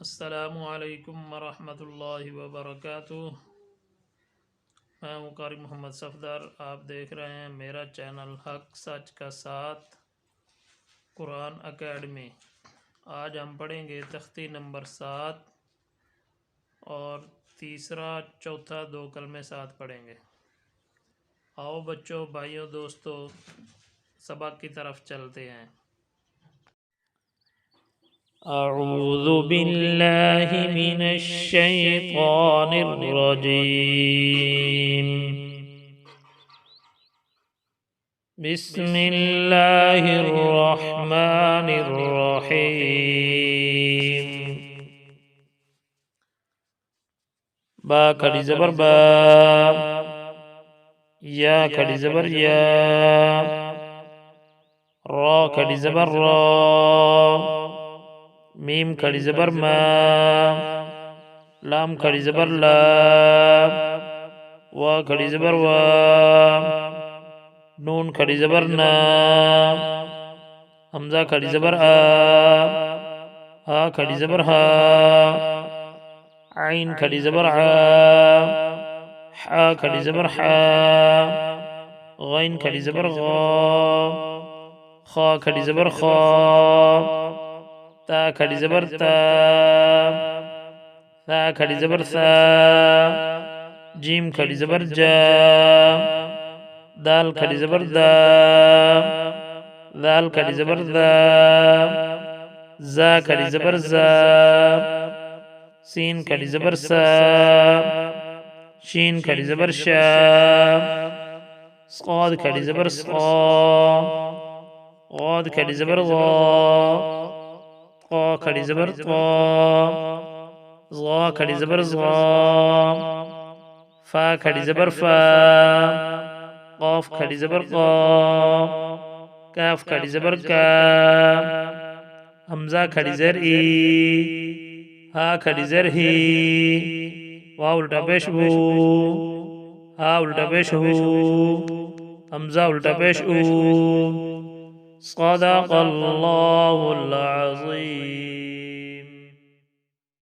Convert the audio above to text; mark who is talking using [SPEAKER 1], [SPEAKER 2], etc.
[SPEAKER 1] अस्सलामुअलैकुम वरहमतुल्लाहि वबरकातुह। मैं हूँ कारी मोहम्मद सफदर। आप देख रहे हैं मेरा चैनल हक सच का साथ कुरान अकेडमी। आज हम पढ़ेंगे तख्ती नंबर 7 और तीसरा चौथा दो कलमे साथ पढ़ेंगे। आओ बच्चों, भाइयों, दोस्तों, सबक की तरफ चलते हैं। अऊज़ु बिल्लाहि मिनश शैतानिर रजीम। बिस्मिल्लाहिर रहमानिर रहीम। बा खड़ी ज़बर बा, या खड़ी ज़बर या, रा खड़ी ज़बर रा, मीम खड़ी ज़बर मा, लाम खड़ी ज़बर ला, वा खड़ी ज़बर वा, नून खड़ी ज़बर ना, हमज़ा खड़ी ज़बर आ, हा खड़ी ज़बर हा, आइन खड़ी ज़बर आ, हा खड़ी ज़बर हा, गैन खड़ी ज़बर गा, खा खड़ी ज़बर खा, ता खड़ी ज़बर ता, सा खड़ी ज़बर सा, जीम खड़ी ज़बर जा, दाल खड़ी ज़बर दा, दाल खड़ी ज़बर दा, जा खड़ी ज़बर जा, सीन खड़ी ज़बर सा, शीन खड़ी ज़बर शा, स्वाद खड़ी ज़बर स्वा, गौद खड़ी ज़बर गौ, क़ा खड़ी ज़बर क़ा, ज़ा खड़ी ज़बर ज़ा, फा खड़ी ज़बर फा, क़ाफ खड़ी ज़बर क़ा, काफ खड़ी ज़बर का, हमज़ा खड़ी ज़र ई, हा खड़ी ज़र ही, वाव उल्टा पेश वो, हा उल्टा पेश हो, हमज़ा उल्टा पेश ऊ। सदक़ल्लाहुल अज़ीम।